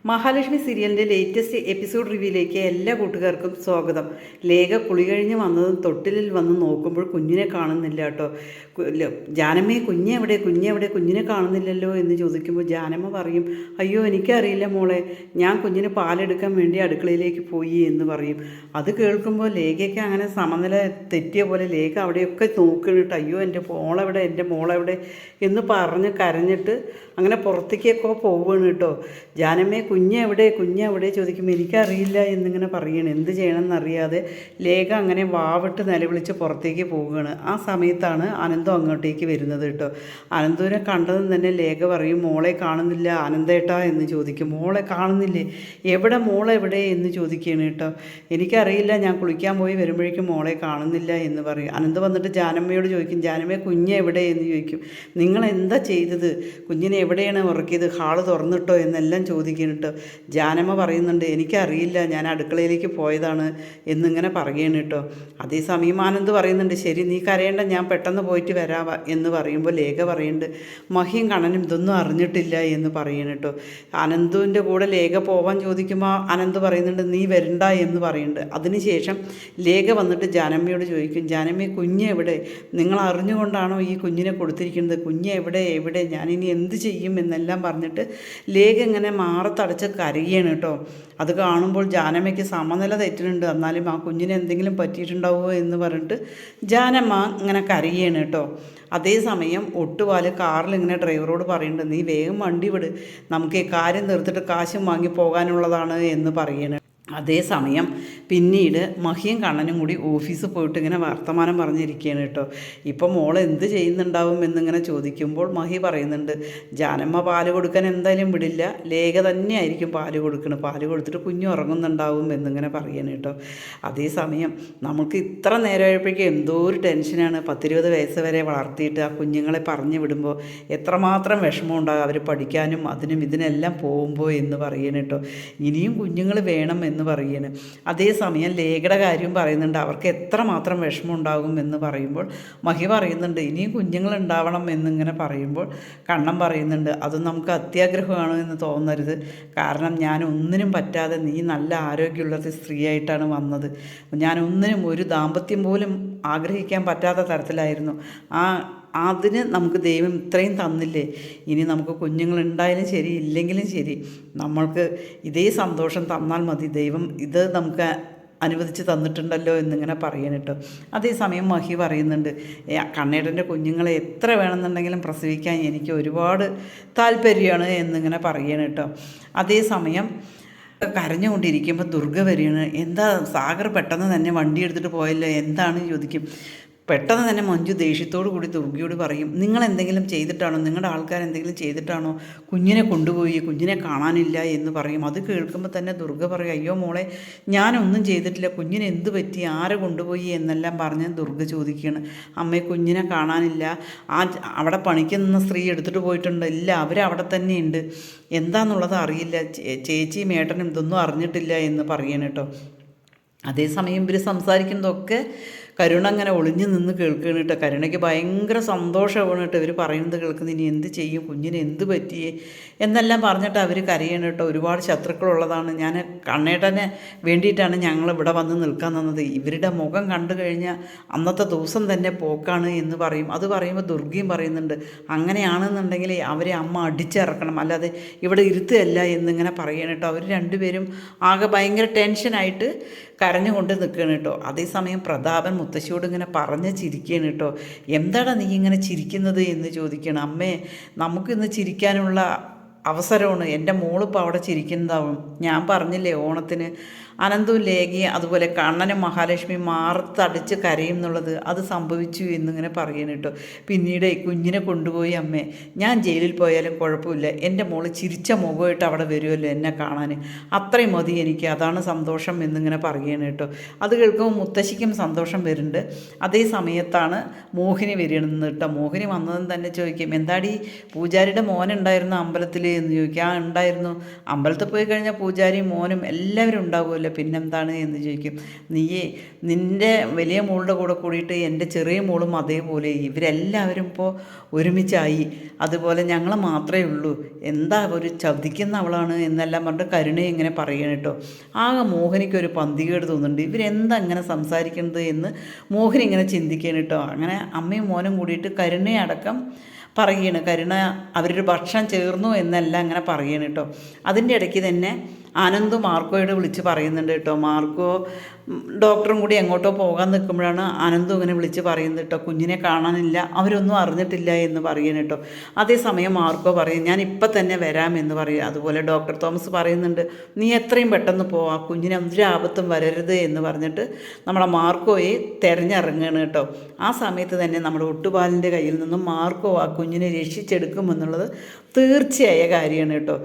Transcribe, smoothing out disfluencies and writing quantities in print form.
മഹാലക്ഷ്മി സീരിയലിൻ്റെ latest episode റിവ്യൂയിലേക്ക് എല്ലാ കൂട്ടുകാർക്കും സ്വാഗതം. ലേഖ കുളി കഴിഞ്ഞ് വന്നതും തൊട്ടിലിൽ വന്ന് നോക്കുമ്പോൾ കുഞ്ഞിനെ കാണുന്നില്ല കേട്ടോ. ജാനമ്മയെ കുഞ്ഞിനെ കാണുന്നില്ലല്ലോ എന്ന് ചോദിക്കുമ്പോൾ ജാനമ്മ പറയും, അയ്യോ എനിക്കറിയില്ല മോളെ, ഞാൻ കുഞ്ഞിന് പാലെടുക്കാൻ വേണ്ടി അടുക്കളയിലേക്ക് പോയി എന്ന് പറയും. അത് കേൾക്കുമ്പോൾ ലേഖയ്ക്ക് അങ്ങനെ സമനില തെറ്റിയ പോലെ ലേഖ അവിടെയൊക്കെ നോക്കിയിട്ട് അയ്യോ എൻ്റെ മോളെവിടെ എന്ന് പറഞ്ഞ് കരഞ്ഞിട്ട് അങ്ങനെ പുറത്തേക്കൊക്കെ പോവുകയാണ് കേട്ടോ. ജാനമ്മയെ കുഞ്ഞെവിടെ ചോദിക്കുമ്പോൾ എനിക്കറിയില്ല എന്നിങ്ങനെ പറയണം. എന്ത് ചെയ്യണമെന്നറിയാതെ ലേഖ അങ്ങനെ വാവിട്ട് നിലവിളിച്ച് പുറത്തേക്ക് പോവുകയാണ്. ആ സമയത്താണ് അനന്തു അങ്ങോട്ടേക്ക് വരുന്നത് കേട്ടോ. അനന്തുവിനെ കണ്ടതും തന്നെ ലേഖ പറയും, മോളെ കാണുന്നില്ല അനന്തേട്ടാ എന്ന് ചോദിക്കും. മോളെ കാണുന്നില്ലേ, മോളെവിടെ എന്ന് ചോദിക്കുകയാണ് കേട്ടോ. എനിക്കറിയില്ല, ഞാൻ കുളിക്കാൻ പോയി വരുമ്പോഴേക്കും മോളെ കാണുന്നില്ല എന്ന് പറയും. അനന്ത് വന്നിട്ട് ജാനമ്മയോട് ചോദിക്കും, ജാനമ്മയെ കുഞ്ഞെവിടെ എന്ന് ചോദിക്കും. നിങ്ങൾ എന്താ ചെയ്തത്, കുഞ്ഞിനെ എവിടെയാണ് ഉറക്കിയത്, ഹാള് തുറന്നിട്ടോ എന്നെല്ലാം ചോദിക്കണം കേട്ടോ. ജാനമ്മ പറയുന്നുണ്ട്, എനിക്കറിയില്ല, ഞാൻ അടുക്കളയിലേക്ക് പോയതാണ് എന്നിങ്ങനെ പറയുകയാണ് കേട്ടോ. അതേസമയം ആനന്ദ് പറയുന്നുണ്ട്, ശരി നീ കരയേണ്ട, ഞാൻ പെട്ടെന്ന് പോയിട്ട് വരാം എന്ന് പറയുമ്പോൾ ലേഖ പറയുന്നുണ്ട്, മഹിയും കണ്ണനും ഇതൊന്നും അറിഞ്ഞിട്ടില്ല എന്ന് പറയണം കേട്ടോ. അനന്തുവിൻ്റെ കൂടെ ലേഖ പോവാൻ ചോദിക്കുമ്പോൾ അനന്ത് പറയുന്നുണ്ട്, നീ വരണ്ട എന്ന് പറയുന്നുണ്ട്. അതിനുശേഷം ലേഖ വന്നിട്ട് ജാനമ്മയോട് ചോദിക്കും, ജാനമ്മയെ കുഞ്ഞെവിടെ, നിങ്ങൾ അറിഞ്ഞുകൊണ്ടാണോ ഈ കുഞ്ഞിനെ കൊടുത്തിരിക്കുന്നത്, എവിടെ ഞാനിനി എന്ത് ചെയ്യും എന്നെല്ലാം പറഞ്ഞിട്ട് ലേഖ ഇങ്ങനെ മാറത്തടച്ച് കരയാണ് കേട്ടോ. അത് കാണുമ്പോൾ ജാനമ്മയ്ക്ക് സമനില തെറ്റുന്നുണ്ട്, എന്നാലും ആ കുഞ്ഞിന് എന്തെങ്കിലും പറ്റിയിട്ടുണ്ടാവുമോ എന്ന് പറഞ്ഞിട്ട് ജാനമ്മ ഇങ്ങനെ കരയാണ് കേട്ടോ. അതേസമയം ഒട്ടുപാല് കാറിൽ ഇങ്ങനെ ഡ്രൈവറോട് പറയുന്നുണ്ട്, നീ വേഗം വണ്ടി വിട്, നമുക്ക് ഈ കാര്യം തീർത്തിട്ട് കാശും വാങ്ങി പോകാനുള്ളതാണ് എന്ന് പറയണേ. അതേസമയം പിന്നീട് മഹിയും കണ്ണനും കൂടി ഓഫീസിൽ പോയിട്ട് ഇങ്ങനെ വർത്തമാനം പറഞ്ഞിരിക്കുകയാണ് കേട്ടോ. ഇപ്പം മോൾ എന്ത് ചെയ്യുന്നുണ്ടാവും എന്നിങ്ങനെ ചോദിക്കുമ്പോൾ മഹി പറയുന്നുണ്ട്, ജാനമ്മ പാല് കൊടുക്കാൻ എന്തായാലും വിടില്ല, ലേഖ തന്നെയായിരിക്കും പാല് കൊടുക്കുന്നത്, പാല് കൊടുത്തിട്ട് കുഞ്ഞ് ഉറങ്ങുന്നുണ്ടാവും എന്നിങ്ങനെ പറയണം കേട്ടോ. അതേസമയം നമുക്ക് ഇത്ര നേരമായപ്പോഴേക്കും എന്തോ ഒരു ടെൻഷനാണ്. 10-20 വയസ്സ് വരെ വളർത്തിയിട്ട് ആ കുഞ്ഞുങ്ങളെ പറഞ്ഞു വിടുമ്പോൾ എത്രമാത്രം വിഷമം ഉണ്ടാകും, അവർ പഠിക്കാനും അതിനും ഇതിനെല്ലാം പോകുമ്പോൾ എന്ന് പറയണം കേട്ടോ. ഇനിയും കുഞ്ഞുങ്ങൾ വേണം എന്ന് പറയുകയാണ്. അതേസമയം ലേഖയുടെ കാര്യം പറയുന്നുണ്ട്, അവർക്ക് എത്രമാത്രം വിഷമം ഉണ്ടാകും എന്ന് പറയുമ്പോൾ മഹി പറയുന്നുണ്ട്, ഇനിയും കുഞ്ഞുങ്ങൾ ഉണ്ടാവണം എന്നിങ്ങനെ പറയുമ്പോൾ കണ്ണൻ പറയുന്നുണ്ട്, അത് നമുക്ക് അത്യാഗ്രഹമാണോ എന്ന് തോന്നരുത്, കാരണം ഞാൻ ഒന്നിനും പറ്റാതെ നീ നല്ല ആരോഗ്യമുള്ള സ്ത്രീയായിട്ടാണ് വന്നത്, ഞാൻ ഒന്നിനും ഒരു ദാമ്പത്യം പോലും ആഗ്രഹിക്കാൻ പറ്റാത്ത തരത്തിലായിരുന്നു, അതിന് നമുക്ക് ദൈവം ഇത്രയും തന്നില്ലേ, ഇനി നമുക്ക് കുഞ്ഞുങ്ങളുണ്ടായാലും ശരി ഇല്ലെങ്കിലും ശരി നമ്മൾക്ക് ഇതേ സന്തോഷം തന്നാൽ മതി, ദൈവം ഇത് നമുക്ക് അനുവദിച്ച് തന്നിട്ടുണ്ടല്ലോ എന്നിങ്ങനെ പറയണം കേട്ടോ. അതേസമയം മഹി പറയുന്നുണ്ട്, കണ്ണേട്ടൻ്റെ കുഞ്ഞുങ്ങളെ എത്ര വേണമെന്നുണ്ടെങ്കിലും പ്രസവിക്കാൻ എനിക്ക് ഒരുപാട് താല്പര്യമാണ് എന്നിങ്ങനെ പറയണം കേട്ടോ. അതേസമയം കരഞ്ഞുകൊണ്ടിരിക്കുമ്പോൾ ദുർഗ വരികയാണ്. എന്താ സാഗർ പെട്ടെന്ന് തന്നെ വണ്ടി എടുത്തിട്ട് പോയല്ലോ, എന്താണെന്ന് ചോദിക്കും. പെട്ടെന്ന് തന്നെ മഞ്ജു ദേഷ്യത്തോടു കൂടി ദുർഗയോട് പറയും, നിങ്ങൾ എന്തെങ്കിലും ചെയ്തിട്ടാണോ, നിങ്ങളുടെ ആൾക്കാർ എന്തെങ്കിലും ചെയ്തിട്ടാണോ കുഞ്ഞിനെ കൊണ്ടുപോയി, കുഞ്ഞിനെ കാണാനില്ല എന്ന് പറയും. അത് കേൾക്കുമ്പോൾ തന്നെ ദുർഗ പറയും, അയ്യോ മോളെ ഞാനൊന്നും ചെയ്തിട്ടില്ല, കുഞ്ഞിനെ എന്ത് പറ്റി, ആരെ കൊണ്ടുപോയി എന്നെല്ലാം പറഞ്ഞ് ദുർഗ ചോദിക്കുകയാണ്. അമ്മയെ കുഞ്ഞിനെ കാണാനില്ല, അവിടെ പണിക്ക് നിന്ന സ്ത്രീ എടുത്തിട്ട് പോയിട്ടുണ്ട്, ഇല്ല അവരവിടെ തന്നെയുണ്ട്, എന്താണെന്നുള്ളത് അറിയില്ല, ചേച്ചിയും ഏട്ടനും ഇതൊന്നും അറിഞ്ഞിട്ടില്ല എന്ന് പറയണം കേട്ടോ. അതേസമയം ഇവർ സംസാരിക്കുന്നതൊക്കെ കരുണ അങ്ങനെ ഒളിഞ്ഞു നിന്ന് കേൾക്കുകയാണ് കേട്ടോ. കരുണയ്ക്ക് ഭയങ്കര സന്തോഷമാണ് കേട്ടോ ഇവർ പറയുന്നത് കേൾക്കുന്നത്. ഇനി എന്ത് ചെയ്യും, കുഞ്ഞിന് എന്ത് പറ്റിയേ എന്നെല്ലാം പറഞ്ഞിട്ട് അവർ കരയണം കേട്ടോ. ഒരുപാട് ശത്രുക്കളുള്ളതാണ്, ഞാൻ കണ്ണേട്ടനെ വേണ്ടിയിട്ടാണ് ഞങ്ങൾ ഇവിടെ വന്ന് നിൽക്കാൻ തന്നത്, ഇവരുടെ മുഖം കണ്ടു കഴിഞ്ഞാൽ അന്നത്തെ ദിവസം തന്നെ പോക്കാണ് എന്ന് പറയും. അത് പറയുമ്പോൾ ദുർഗയും പറയുന്നുണ്ട്, അങ്ങനെയാണെന്നുണ്ടെങ്കിൽ അവരെ അമ്മ അടിച്ചിറക്കണം, അല്ലാതെ ഇവിടെ ഇരുത്തുകയല്ല എന്നിങ്ങനെ പറയണം കേട്ടോ. അവർ രണ്ടുപേരും ആകെ ഭയങ്കര ടെൻഷനായിട്ട് കരഞ്ഞുകൊണ്ട് നിൽക്കുകയാണ് കേട്ടോ. അതേസമയം പ്രതാപൻ മുത്തശ്ശിയോട് ഇങ്ങനെ പറഞ്ഞ് ചിരിക്കുകയാണ് കേട്ടോ. എന്താടാ നീ ഇങ്ങനെ ചിരിക്കുന്നത് എന്ന് ചോദിക്കണം. അമ്മേ നമുക്കിന്ന് ചിരിക്കാനുള്ള അവസരമാണ്, എൻ്റെ മോളിപ്പോൾ അവിടെ ചിരിക്കുന്നതാവും, ഞാൻ പറഞ്ഞില്ലേ ഓണത്തിന് അനന്തവും ലേഖയും അതുപോലെ കണ്ണനും മഹാലക്ഷ്മി മാറത്തടിച്ച് കരയും എന്നുള്ളത്, അത് സംഭവിച്ചു എന്നിങ്ങനെ പറയണം കേട്ടോ. പിന്നീട് കുഞ്ഞിനെ കൊണ്ടുപോയി, അമ്മേ ഞാൻ ജയിലിൽ പോയാലും കുഴപ്പമില്ല, എൻ്റെ മോള് ചിരിച്ച മുഖമായിട്ട് അവിടെ വരുമല്ലോ എന്നെ കാണാൻ, അത്രയും മതി എനിക്ക്, അതാണ് സന്തോഷം എന്നിങ്ങനെ പറയണം കേട്ടോ. അത് കേൾക്കുമ്പോൾ മുത്തശ്ശിക്കും സന്തോഷം വരുന്നുണ്ട്. അതേ സമയത്താണ് മോഹിനി വരികയെന്ന് കേട്ടോ. മോഹിനി വന്നതും തന്നെ ചോദിക്കും, എന്താടി പൂജാരിയുടെ മോനുണ്ടായിരുന്ന അമ്പലത്തിൽ എന്ന് ചോദിക്കും. ആ ഉണ്ടായിരുന്നു, അമ്പലത്തിൽ പോയി കഴിഞ്ഞാൽ പൂജാരിയും മോനും എല്ലാവരും ഉണ്ടാവുമല്ലോ, പിന്നെന്താണ് എന്ന് ചോദിക്കും. നിൻ്റെ വലിയ മോളുടെ കൂടെ കൂടിയിട്ട് എൻ്റെ ചെറിയ മോളും അതേപോലെ ഇവരെല്ലാവരും ഇപ്പോൾ ഒരുമിച്ചായി, അതുപോലെ ഞങ്ങൾ മാത്രമേ ഉള്ളൂ, എന്താ ഒരു ചതിക്കുന്ന അവളാണ് എന്നെല്ലാം പറഞ്ഞിട്ട് കരുണയെ ഇങ്ങനെ പറയണം കേട്ടോ. ആകെ മോഹിനിക്കൊരു പന്തികേട് തോന്നുന്നുണ്ട്, ഇവരെന്താ ഇങ്ങനെ സംസാരിക്കുന്നത് എന്ന് മോഹിനി ഇങ്ങനെ ചിന്തിക്കണം കേട്ടോ. അങ്ങനെ അമ്മയും മോനും കൂടിയിട്ട് കരുണയടക്കം പറയണ്, കരുണ അവരൊരു ഭക്ഷണം ചേർന്നു എന്നെല്ലാം അങ്ങനെ പറയണം കേട്ടോ. അതിൻ്റെ ഇടയ്ക്ക് തന്നെ ആനന്ദും മാർക്കോയോട് വിളിച്ച് പറയുന്നുണ്ട് കേട്ടോ. മാർക്കോ ഡോക്ടറും കൂടി എങ്ങോട്ടോ പോകാൻ നിൽക്കുമ്പോഴാണ് ആനന്ദും ഇങ്ങനെ വിളിച്ച് പറയുന്നത് കേട്ടോ, കുഞ്ഞിനെ കാണാനില്ല, അവരൊന്നും അറിഞ്ഞിട്ടില്ല എന്ന് പറയണം കേട്ടോ. അതേസമയം മാർക്കോ പറയും, ഞാൻ ഇപ്പം തന്നെ വരാം എന്ന് പറയും. അതുപോലെ ഡോക്ടർ തോമസ് പറയുന്നുണ്ട്, നീ എത്രയും പെട്ടെന്ന് പോവാം, കുഞ്ഞിനെ ഒരു ആപത്തും വരരുത് എന്ന് പറഞ്ഞിട്ട് നമ്മളെ മാർക്കോയെ തിരഞ്ഞിറങ്ങുകയാണ് കേട്ടോ. ആ സമയത്ത് തന്നെ നമ്മുടെ ഒട്ടുപാലിൻ്റെ കയ്യിൽ നിന്നും മാർക്കോ ആ കുഞ്ഞിനെ രക്ഷിച്ചെടുക്കുമെന്നുള്ളത് തീർച്ചയായ കാര്യമാണ് കേട്ടോ.